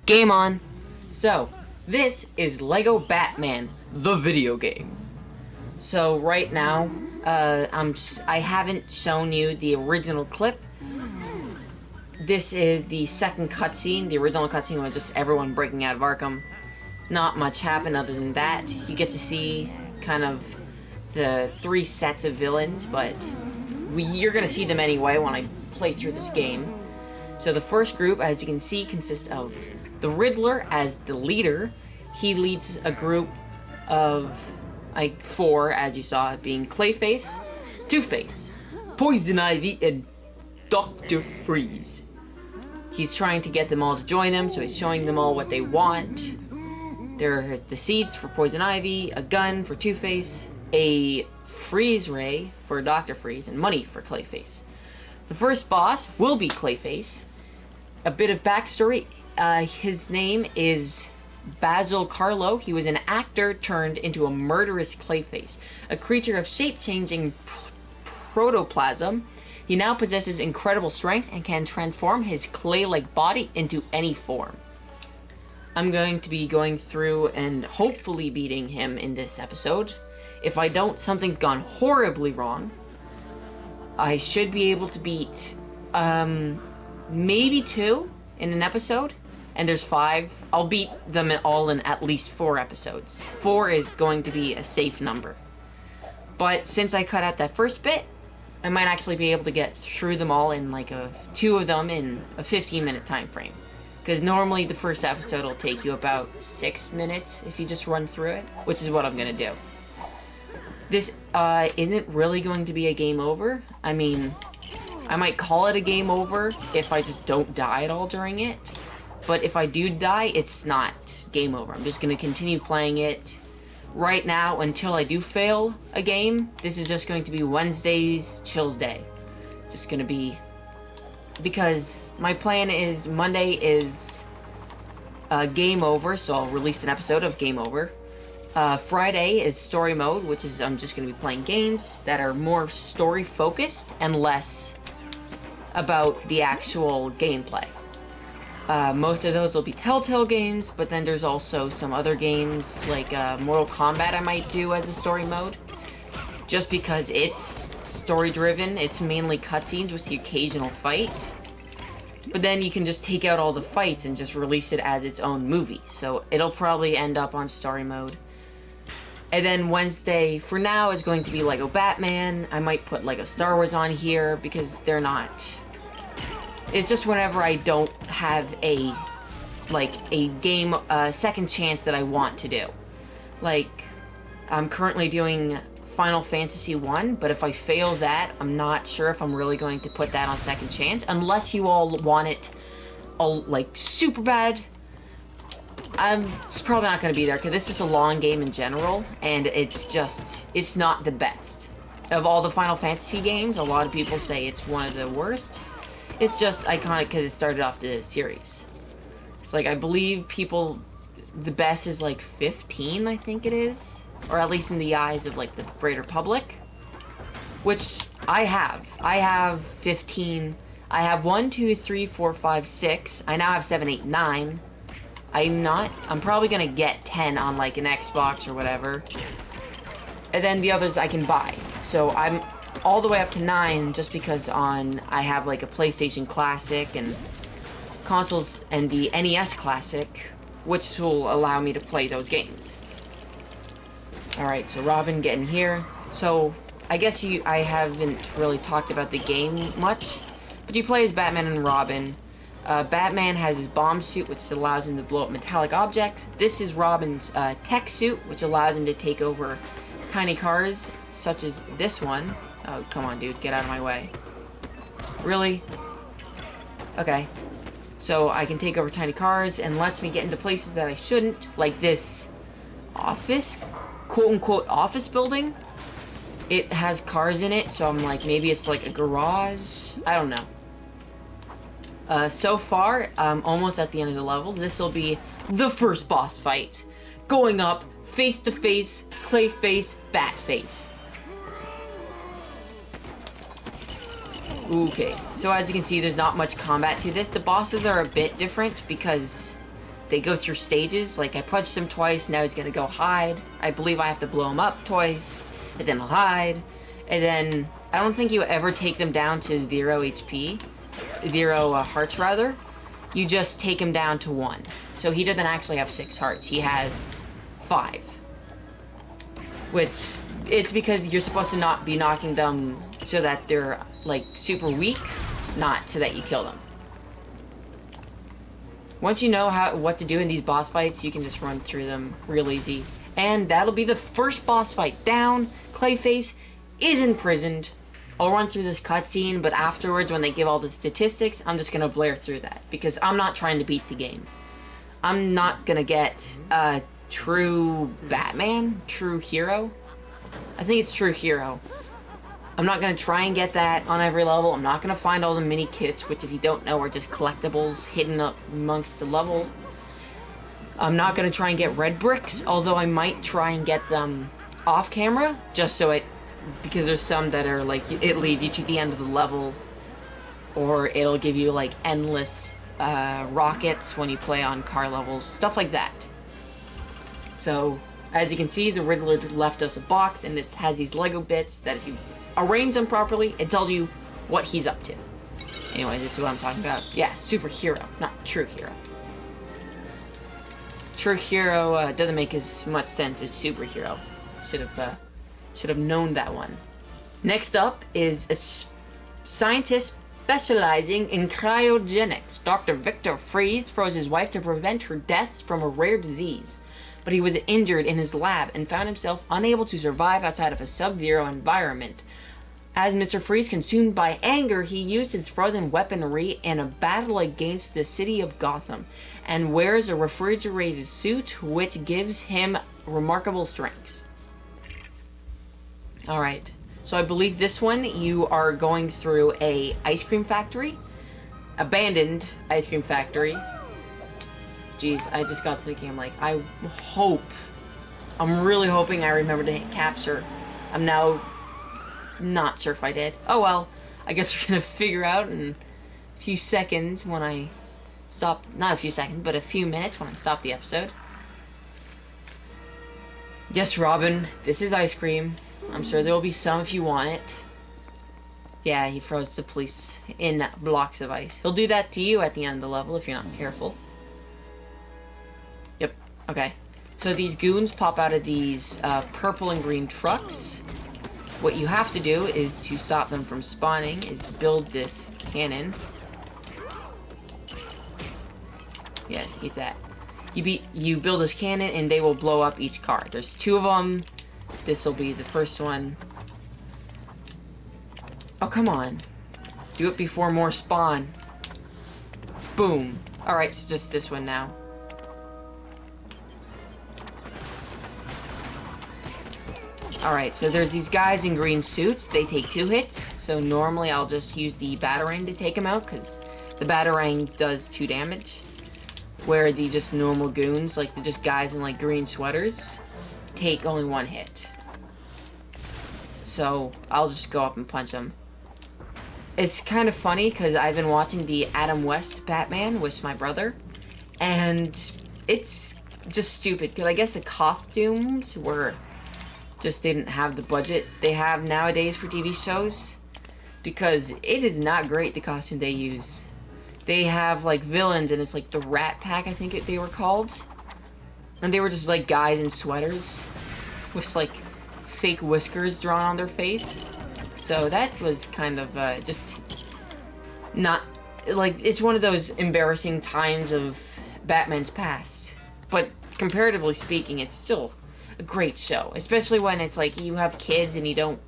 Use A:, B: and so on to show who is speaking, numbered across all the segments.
A: Game on! So, this is Lego Batman, the video game. So right now, I haven't shown you the original clip. This is the second cutscene. The original cutscene was just everyone breaking out of Arkham. Not much happened other than that. You get to see kind of the 3 sets of villains, but you're gonna see them anyway when I play through this game. So the first group, as you can see, consists of the Riddler as the leader. He leads a group of, 4, as you saw, being Clayface, Two-Face, Poison Ivy, and Dr. Freeze. He's trying to get them all to join him, so he's showing them all what they want. There are the seeds for Poison Ivy, a gun for Two-Face, a freeze ray for Dr. Freeze, and money for Clayface. The first boss will be Clayface. A bit of backstory, his name is Basil Carlo. He was an actor turned into a murderous Clayface, a creature of shape-changing protoplasm. He now possesses incredible strength and can transform his clay-like body into any form. I'm going to be going through and hopefully beating him in this episode. If I don't, something's gone horribly wrong. I should be able to beat, maybe 2 in an episode, and there's 5. I'll beat them all in at least 4 episodes. 4 is going to be a safe number. But since I cut out that first bit, I might actually be able to get through them all in like 2 of them in a 15-minute time frame. Because normally the first episode will take you about 6 minutes if you just run through it, which is what I'm going to do. This isn't really going to be a game over. I mean, I might call it a game over if I just don't die at all during it. But if I do die, it's not game over. I'm just going to continue playing it right now until I do fail a game. This is just going to be Wednesday's Chills Day. It's just going to be... because my plan is Monday is game over, so I'll release an episode of Game Over. Friday is story mode, which is I'm just going to be playing games that are more story focused and less about the actual gameplay. Most of those will be Telltale games, but then there's also some other games like Mortal Kombat I might do as a story mode. Just because it's story driven, it's mainly cutscenes with the occasional fight. But then you can just take out all the fights and just release it as its own movie. So it'll probably end up on story mode. And then Wednesday, for now, is going to be Lego Batman. I might put Lego Star Wars on here because they're not... It's just whenever I don't have a game, second chance that I want to do. Like, I'm currently doing Final Fantasy 1, but if I fail that, I'm not sure if I'm really going to put that on second chance. Unless you all want it, like, super bad. It's probably not going to be there, because it's just a long game in general, and it's not the best. Of all the Final Fantasy games, a lot of people say it's one of the worst. It's just iconic because it started off the series. It's like, I believe the best is like 15, I think it is. Or at least in the eyes of like the greater public. Which I have. I have 15. I have 1, 2, 3, 4, 5, 6. I now have 7, 8, 9. I'm probably gonna get 10 on like an Xbox or whatever. And then the others I can buy. So I'm all the way up to 9 just because I have like a PlayStation Classic and consoles and the NES Classic, which will allow me to play those games. Alright, so Robin getting here. So I guess I haven't really talked about the game much, but you play as Batman and Robin. Batman has his bomb suit, which allows him to blow up metallic objects. This is Robin's tech suit, which allows him to take over tiny cars, such as this one. Oh, come on, dude, get out of my way. Really? Okay. So I can take over tiny cars and lets me get into places that I shouldn't, like this office, quote-unquote office building. It has cars in it, so I'm like, maybe it's like a garage. I don't know. So far, I'm almost at the end of the levels. This will be the first boss fight. Going up, face-to-face, Clayface, Batface. Okay, so as you can see, there's not much combat to this. The bosses are a bit different because they go through stages. Like, I punched him twice, now he's gonna go hide. I believe I have to blow him up twice, and then he'll hide. And then, I don't think you ever take them down to 0 HP. 0 hearts, rather. You just take him down to 1. So he doesn't actually have 6 hearts. He has 5. Which, it's because you're supposed to not be knocking them so that they're, like, super weak, not so that you kill them. Once you know what to do in these boss fights, you can just run through them real easy. And that'll be the first boss fight down. Clayface is imprisoned. I'll run through this cutscene, but afterwards, when they give all the statistics, I'm just gonna blare through that. Because I'm not trying to beat the game. I'm not gonna get a true Batman, true hero. I think it's true hero. I'm not gonna try and get that on every level. I'm not gonna find all the mini kits, which if you don't know are just collectibles hidden up amongst the level. I'm not gonna try and get red bricks, although I might try and get them off camera, just so because there's some that are like, it leads you to the end of the level, or it'll give you like endless rockets when you play on car levels, stuff like that. So, as you can see, the Riddler left us a box, and it has these Lego bits that if you arrange them properly, it tells you what he's up to. Anyway, this is what I'm talking about. Yeah, superhero, not true hero. True hero doesn't make as much sense as superhero. Should have known that one. Next up is a scientist specializing in cryogenics. Dr. Victor Freeze froze his wife to prevent her death from a rare disease. But he was injured in his lab and found himself unable to survive outside of a sub-zero environment. As Mr. Freeze, consumed by anger, he used his frozen weaponry in a battle against the city of Gotham, and wears a refrigerated suit which gives him remarkable strengths. Alright, so I believe this one you are going through a ice cream factory, abandoned ice cream factory. Jeez, I just got thinking, I'm like, I'm really hoping I remember to hit capture. I'm now not sure if I did. Oh well, I guess we're gonna figure out in a few seconds when I stop, not a few seconds, but a few minutes when I stop the episode. Yes, Robin, this is ice cream. I'm sure there will be some if you want it. Yeah, he froze the police in blocks of ice. He'll do that to you at the end of the level if you're not careful. Yep, okay. So these goons pop out of these purple and green trucks. What you have to do is to stop them from spawning is build this cannon. Yeah, eat that. You build this cannon and they will blow up each car. There's 2 of them. This will be the first one. Oh, come on. Do it before more spawn. Boom. Alright, it's just this one now. Alright, so there's these guys in green suits. They take 2 hits. So normally I'll just use the Batarang to take them out, because the Batarang does 2 damage. Where the just normal goons, like the just guys in like green sweaters, take only 1 hit. So I'll just go up and punch them. It's kind of funny because I've been watching the Adam West Batman with my brother, and it's just stupid because I guess the costumes just didn't have the budget they have nowadays for TV shows, because it is not great, the costume they use. They have like villains, and it's like the Rat Pack, I think they were called, and they were just like guys in sweaters with like fake whiskers drawn on their face. So that was kind of just not like, it's one of those embarrassing times of Batman's past, but comparatively speaking it's still a great show, especially when it's like you have kids and you don't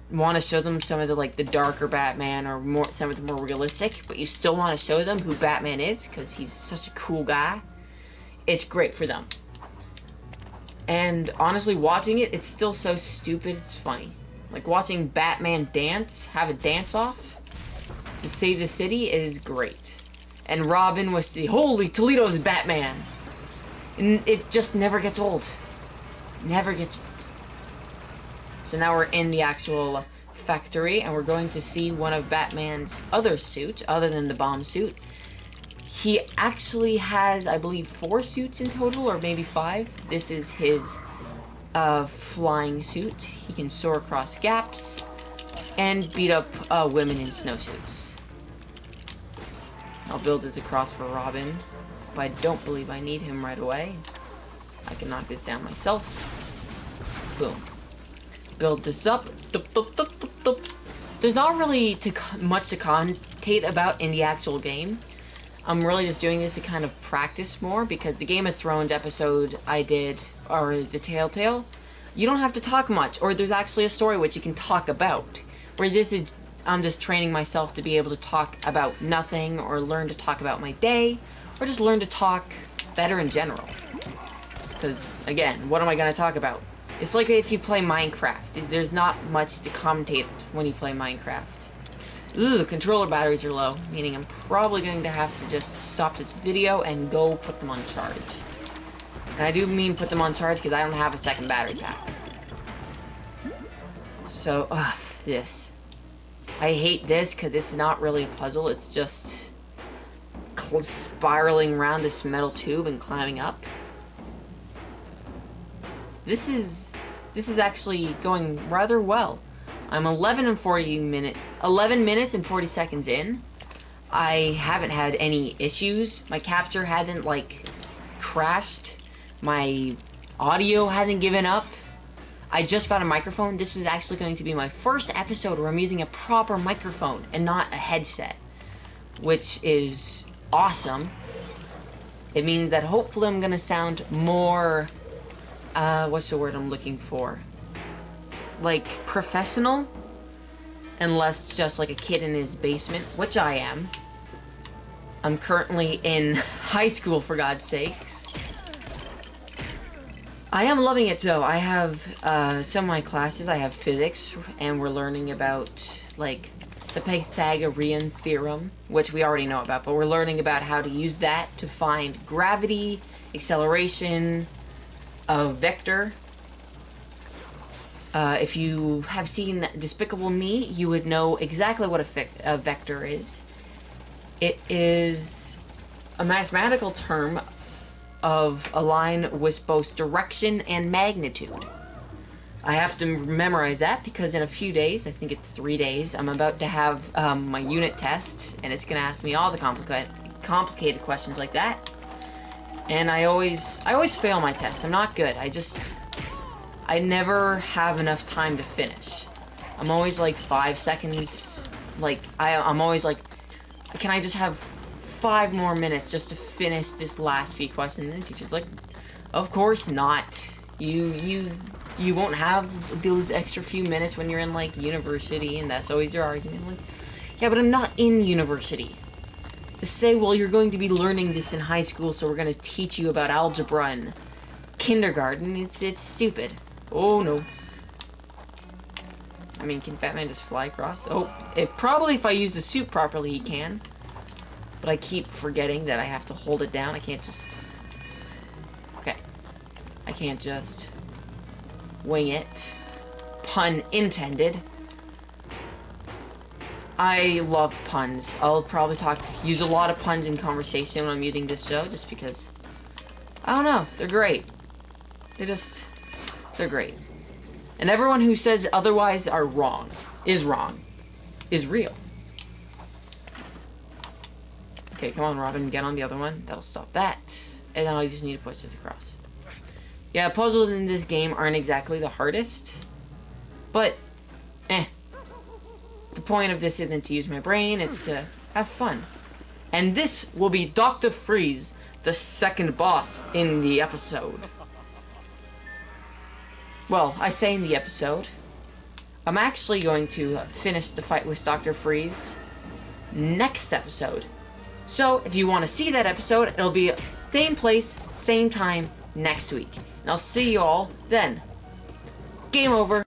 A: want to show them some of the like the darker Batman or some of the more realistic, but you still want to show them who Batman is because he's such a cool guy. It's great for them. And honestly, watching it, it's still so stupid, it's funny. Like watching Batman have a dance-off to save the city is great. And Robin was the holy Toledo's Batman. And it just never gets old. Never gets old. So now we're in the actual factory, and we're going to see one of Batman's other suits, other than the bomb suit. He actually has, I believe, 4 suits in total, or maybe 5. This is his flying suit. He can soar across gaps and beat up women in snowsuits. I'll build this across for Robin, but I don't believe I need him right away. I can knock this down myself. Boom. Build this up. There's not really much to commentate about in the actual game. I'm really just doing this to kind of practice more, because the Game of Thrones episode I did, or the Telltale, you don't have to talk much, or there's actually a story which you can talk about. Where this is, I'm just training myself to be able to talk about nothing, or learn to talk about my day, or just learn to talk better in general. Because, again, what am I going to talk about? It's like if you play Minecraft. There's not much to commentate when you play Minecraft. Ooh, controller batteries are low, meaning I'm probably going to have to just stop this video and go put them on charge. And I do mean put them on charge because I don't have a second battery pack. So, this. I hate this because it's not really a puzzle, it's just spiraling around this metal tube and climbing up. This is actually going rather well. I'm 11 minutes and 40 seconds in. I haven't had any issues. My capture hasn't, like, crashed. My audio hasn't given up. I just got a microphone. This is actually going to be my first episode where I'm using a proper microphone and not a headset, which is awesome. It means that hopefully I'm gonna sound more, what's the word I'm looking for? Like, professional, and less just like a kid in his basement, which I am. I'm currently in high school, for God's sakes. I am loving it, though. I have some of my classes, I have physics, and we're learning about, like, the Pythagorean theorem, which we already know about, but we're learning about how to use that to find gravity, acceleration, a vector. If you have seen Despicable Me, you would know exactly what a vector is. It is a mathematical term of a line with both direction and magnitude. I have to memorize that because in a few days, I think it's 3 days, I'm about to have my unit test, and it's going to ask me all the complicated questions like that. And I always fail my test. I'm not good. I never have enough time to finish. I'm always like 5 seconds. Like, I'm always like, can I just have 5 more minutes just to finish this last few questions? And the teacher's like, of course not. You won't have those extra few minutes when you're in, like, university, and that's always your argument. Like, yeah, but I'm not in university. To say, well, you're going to be learning this in high school, so we're going to teach you about algebra and kindergarten, it's stupid. Oh, no. I mean, can Batman just fly across? Oh, probably if I use the suit properly, he can. But I keep forgetting that I have to hold it down. I can't just... Okay. I can't just wing it. Pun intended. I love puns. I'll probably use a lot of puns in conversation when I'm using this show, just because, I don't know, they're great. They're great. And everyone who says otherwise is real. Okay, come on, Robin, get on the other one. That'll stop that. And now I just need to push it across. Yeah, puzzles in this game aren't exactly the hardest, but, the point of this isn't to use my brain, it's to have fun. And this will be Dr. Freeze, the second boss in the episode. Well, I say in the episode. I'm actually going to finish the fight with Dr. Freeze next episode. So, if you want to see that episode, it'll be same place, same time, next week. And I'll see you all then. Game over.